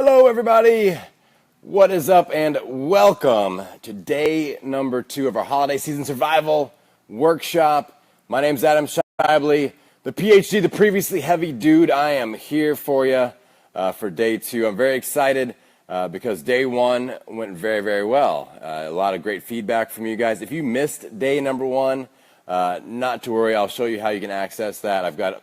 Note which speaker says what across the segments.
Speaker 1: Hello, everybody. What is up, and welcome to day number 2 of our holiday season survival workshop. My name's Adam Shibley, the PhD, the previously heavy dude. I am here for you for day 2. I'm very excited because day 1 went very, very well. A lot of great feedback from you guys. If you missed day number 1, not to worry. I'll show you how you can access that. I've got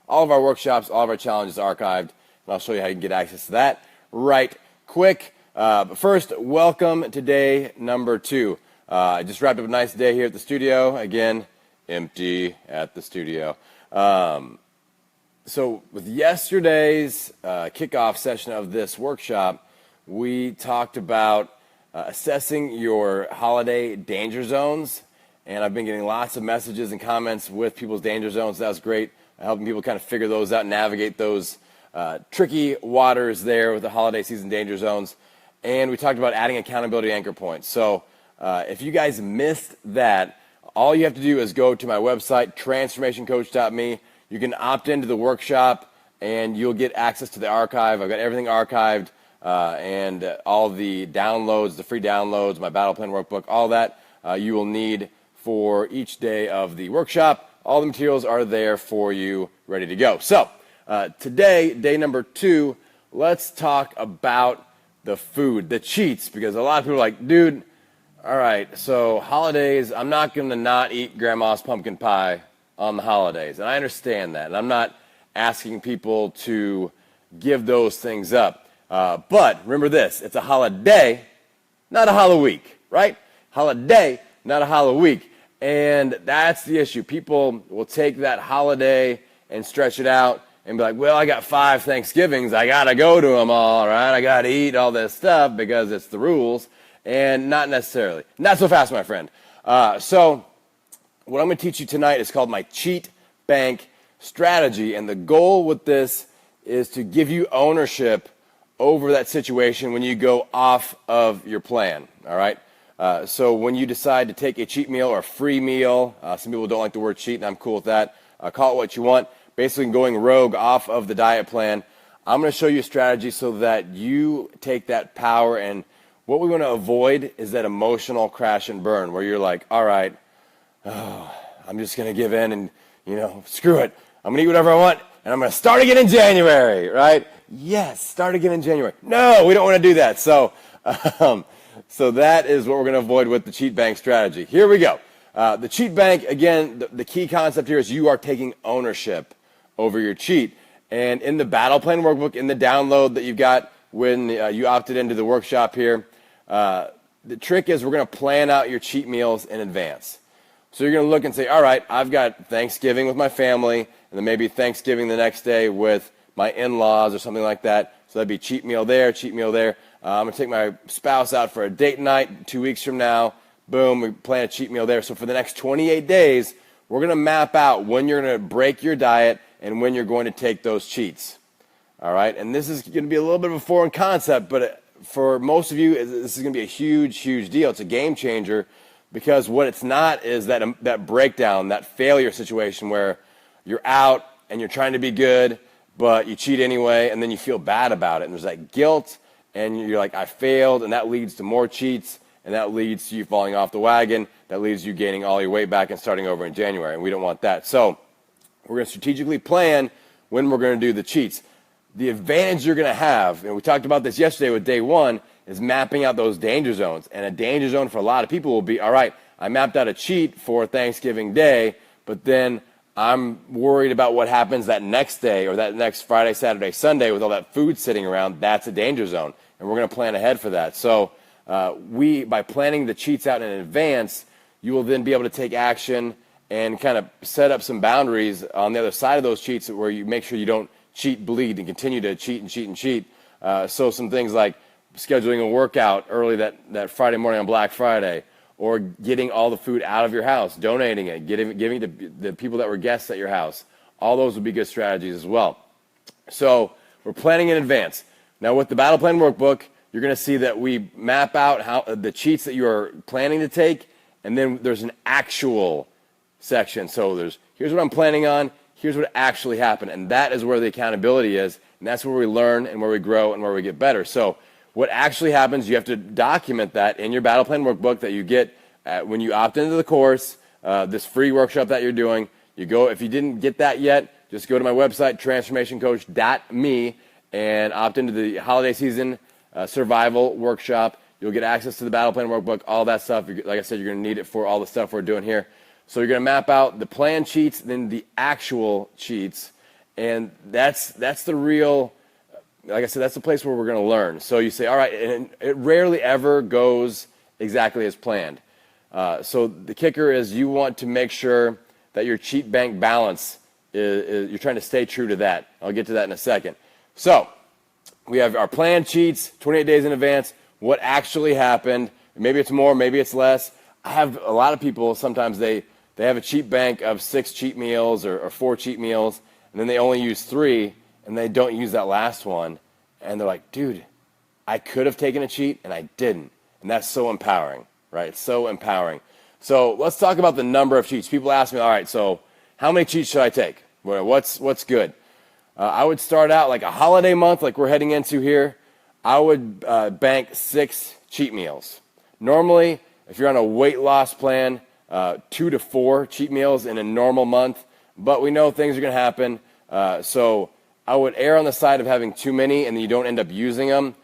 Speaker 1: all of our workshops, all of our challenges archived. I'll show you how you can get access to that right quick. But first, welcome to day number 2. I just wrapped up a nice day here at the studio. Again, empty at the studio. So with yesterday's kickoff session of this workshop, we talked about assessing your holiday danger zones. And I've been getting lots of messages and comments with people's danger zones. That was great, helping people kind of figure those out, navigate those tricky waters there with the holiday season danger zones. And we talked about adding accountability anchor points. So if you guys missed that, all you have to do is go to my website, transformationcoach.me. You can opt into the workshop, and you'll get access to the archive. I've got everything archived, and all the downloads, the free downloads, my battle plan workbook, all that you will need for each day of the workshop. All the materials are there for you, ready to go. So today, day number 2, let's talk about the food, the cheats, because a lot of people are like, dude, all right, so holidays, I'm not going to not eat grandma's pumpkin pie on the holidays. And I understand that. And I'm not asking people to give those things up. But remember this, it's a holiday, not a Halloween, right? Holiday, not a Halloween. And that's the issue. People will take that holiday and stretch it out and be like, well, I got 5 Thanksgivings. I got to go to them all, right? I got to eat all this stuff because it's the rules. And not necessarily. Not so fast, my friend. So what I'm going to teach you tonight is called my cheat bank strategy. And the goal with this is to give you ownership over that situation when you go off of your plan, all right? So when you decide to take a cheat meal or a free meal, some people don't like the word cheat, and I'm cool with that. Call it what you want. Basically going rogue off of the diet plan. I'm going to show you a strategy so that you take that power, and what we want to avoid is that emotional crash and burn where you're like, all right, I'm just going to give in and, screw it. I'm going to eat whatever I want, and I'm going to start again in January, right? Yes, start again in January. No, we don't want to do that. So that is what we're going to avoid with the cheat bank strategy. Here we go. The cheat bank, again, the key concept here is you are taking ownership over your cheat. And in the battle plan workbook, in the download that you've got when you opted into the workshop here, the trick is we're going to plan out your cheat meals in advance. So you're going to look and say, all right, I've got Thanksgiving with my family, and then maybe Thanksgiving the next day with my in-laws or something like that. So that'd be cheat meal there, cheat meal there. I'm going to take my spouse out for a date night 2 weeks from now. Boom, we plan a cheat meal there. So for the next 28 days, we're going to map out when you're going to break your diet and when you're going to take those cheats. All right, and this is going to be a little bit of a foreign concept, but for most of you, this is going to be a huge, huge deal. It's a game changer because what it's not is that breakdown, that failure situation where you're out and you're trying to be good, but you cheat anyway, and then you feel bad about it. And there's that guilt, and you're like, I failed, and that leads to more cheats, and that leads to you falling off the wagon. That leads to you gaining all your weight back and starting over in January, and we don't want that. So we're going to strategically plan when we're going to do the cheats. The advantage you're going to have, and we talked about this yesterday with day 1, is mapping out those danger zones. And a danger zone for a lot of people will be, all right, I mapped out a cheat for Thanksgiving Day, but then I'm worried about what happens that next day or that next Friday, Saturday, Sunday with all that food sitting around. That's a danger zone, and we're going to plan ahead for that. So by planning the cheats out in advance, you will then be able to take action and kind of set up some boundaries on the other side of those cheats where you make sure you don't cheat, bleed, and continue to cheat and cheat and cheat. So some things like scheduling a workout early that Friday morning on Black Friday, or getting all the food out of your house, donating it, giving to the people that were guests at your house. All those would be good strategies as well. So we're planning in advance. Now with the Battle Plan Workbook, you're going to see that we map out how the cheats that you are planning to take, and then there's an actual section. So here's what I'm planning on, here's what actually happened, and that is where the accountability is, and that's where we learn and where we grow and where we get better. So what actually happens, you have to document that in your battle plan workbook that you get when you opt into the course, this free workshop that you're doing. You go, if you didn't get that yet, just go to my website, transformationcoach.me, and opt into the holiday season survival workshop. You'll get access to the battle plan workbook, all that stuff. Like I said, you're going to need it for all the stuff we're doing here. So you're going to map out the plan cheats, then the actual cheats, and that's the real, like I said, that's the place where we're going to learn. So you say, all right, and it rarely ever goes exactly as planned. So the kicker is you want to make sure that your cheat bank balance is you're trying to stay true to that. I'll get to that in a second. So we have our plan cheats, 28 days in advance, what actually happened. Maybe it's more, maybe it's less. I have a lot of people, sometimes they have a cheat bank of 6 cheat meals or 4 cheat meals, and then they only use 3, and they don't use that last one. And they're like, dude, I could have taken a cheat, and I didn't. And that's so empowering, right? It's so empowering. So let's talk about the number of cheats. People ask me, all right, so how many cheats should I take? What's good? I would start out like a holiday month, like we're heading into here. I would bank 6 cheat meals. Normally, if you're on a weight loss plan, 2 to 4 cheat meals in a normal month, but we know things are going to happen. So I would err on the side of having too many and then you don't end up using them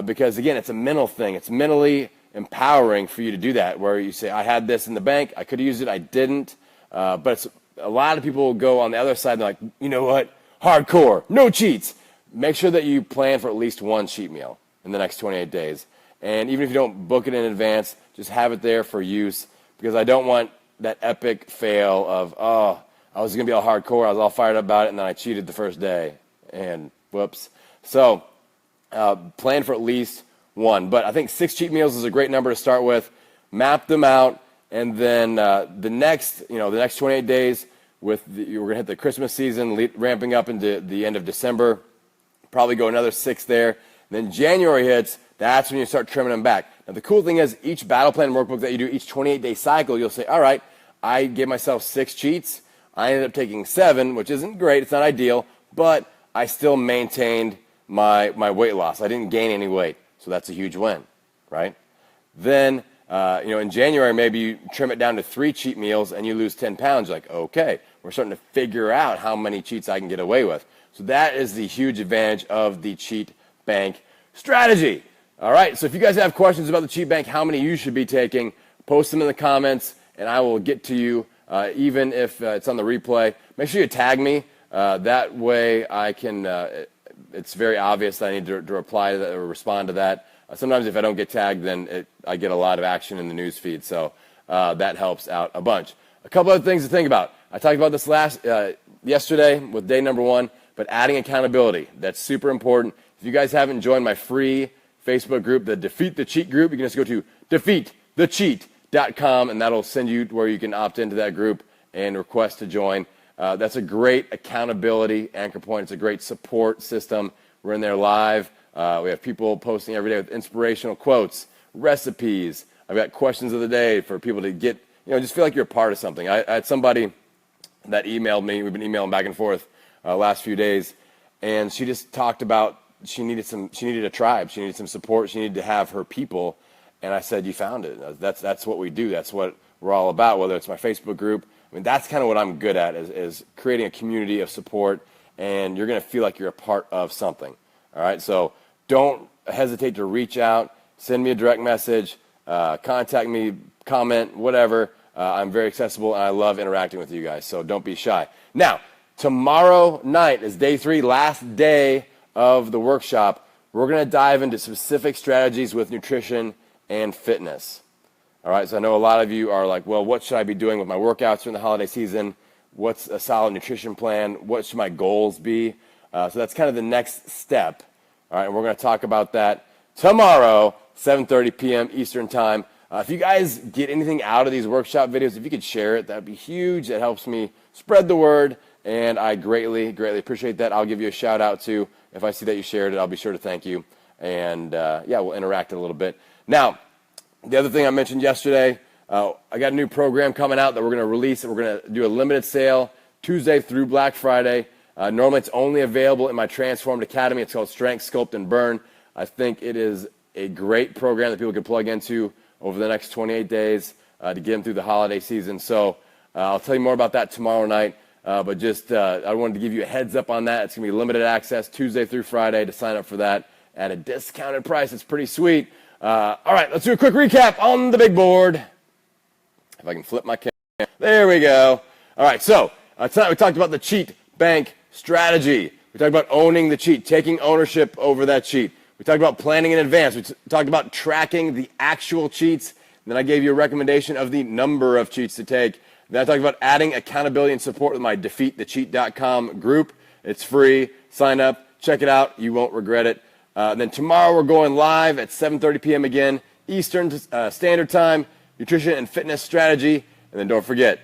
Speaker 1: because, again, it's a mental thing. It's mentally empowering for you to do that, where you say, I had this in the bank, I could have used it, I didn't. But a lot of people will go on the other side and they're like, you know what, hardcore, no cheats. Make sure that you plan for at least 1 cheat meal in the next 28 days. And even if you don't book it in advance, just have it there for use, because I don't want that epic fail of, oh, I was going to be all hardcore, I was all fired up about it, and then I cheated the first day, and whoops. So plan for at least 1. But I think 6 cheat meals is a great number to start with. Map them out, and then the next 28 days, we're going to hit the Christmas season, ramping up into the end of December. Probably go another 6 there. And then January hits, that's when you start trimming them back. Now the cool thing is, each battle plan workbook that you do, each 28-day cycle, you'll say, all right, I gave myself 6 cheats. I ended up taking 7, which isn't great, it's not ideal, but I still maintained my weight loss. I didn't gain any weight, so that's a huge win, right? Then, in January, maybe you trim it down to 3 cheat meals and you lose 10 pounds. You're like, okay, we're starting to figure out how many cheats I can get away with. So that is the huge advantage of the cheat bank strategy. All right, so if you guys have questions about the cheat bank, how many you should be taking, post them in the comments, and I will get to you, even if it's on the replay. Make sure you tag me. That way I can, it's very obvious that I need to reply to that or respond to that. Sometimes if I don't get tagged, then I get a lot of action in the news feed, so that helps out a bunch. A couple other things to think about. I talked about this yesterday with day number 1, but adding accountability. That's super important. If you guys haven't joined my free Facebook group, the Defeat the Cheat group, you can just go to defeatthecheat.com, and that'll send you where you can opt into that group and request to join. That's a great accountability anchor point. It's a great support system. We're in there live. We have people posting every day with inspirational quotes, recipes. I've got questions of the day for people to get, just feel like you're a part of something. I had somebody that emailed me. We've been emailing back and forth last few days, and she just talked about she needed a tribe. She needed some support. She needed to have her people. And I said, you found it. That's what we do. That's what we're all about, whether it's my Facebook group. I mean, that's kind of what I'm good at, is creating a community of support, and you're going to feel like you're a part of something. All right, so don't hesitate to reach out, send me a direct message, contact me, comment, whatever. I'm very accessible, and I love interacting with you guys, so don't be shy. Now, tomorrow night is day 3, last day of the workshop. We're going to dive into specific strategies with nutrition and fitness. All right, so I know a lot of you are like, well, what should I be doing with my workouts during the holiday season? What's a solid nutrition plan? What should my goals be? So that's kind of the next step. All right, and we're going to talk about that tomorrow, 7:30 p.m. Eastern Time. If you guys get anything out of these workshop videos, if you could share it, that would be huge. That helps me spread the word, and I greatly, greatly appreciate that. I'll give you a shout out too. If I see that you shared it, I'll be sure to thank you. And we'll interact a little bit. Now, the other thing I mentioned yesterday, I got a new program coming out that we're going to release. We're going to do a limited sale Tuesday through Black Friday. Normally, it's only available in my Transformed Academy. It's called Strength, Sculpt, and Burn. I think it is a great program that people can plug into over the next 28 days to get them through the holiday season. So I'll tell you more about that tomorrow night. But just I wanted to give you a heads up on that. It's going to be limited access Tuesday through Friday to sign up for that at a discounted price. It's pretty sweet. All right, let's do a quick recap on the big board. If I can flip my camera. There we go. All right, so tonight we talked about the cheat bank strategy. We talked about owning the cheat, taking ownership over that cheat. We talked about planning in advance. We talked about tracking the actual cheats. And then I gave you a recommendation of the number of cheats to take. Then I talked about adding accountability and support with my defeatthecheat.com group. It's free. Sign up. Check it out. You won't regret it. Then tomorrow we're going live at 7:30 p.m. again, Eastern Standard Time, nutrition and fitness strategy. And then don't forget,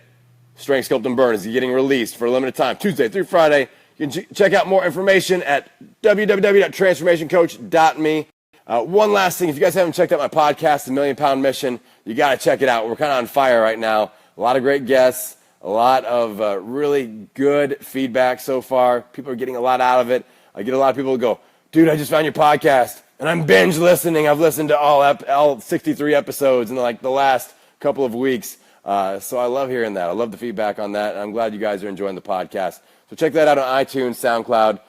Speaker 1: Strength, Sculpt, and Burn is getting released for a limited time, Tuesday through Friday. You can check out more information at www.transformationcoach.me. One last thing, if you guys haven't checked out my podcast, The Million Pound Mission, you got to check it out. We're kind of on fire right now. A lot of great guests, a lot of really good feedback so far. People are getting a lot out of it. I get a lot of people who go, dude, I just found your podcast, and I'm binge listening. I've listened to all 63 episodes in like the last couple of weeks. So I love hearing that. I love the feedback on that, and I'm glad you guys are enjoying the podcast. So check that out on iTunes, SoundCloud,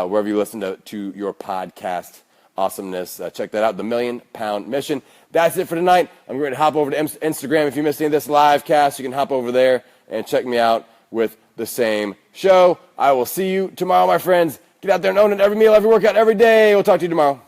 Speaker 1: wherever you listen to your podcast awesomeness. Check that out, The Million Pound Mission. That's it for tonight. I'm going to hop over to Instagram. If you missed any of this live cast, you can hop over there and check me out with the same show. I will see you tomorrow, my friends. Get out there and own it every meal, every workout, every day. We'll talk to you tomorrow.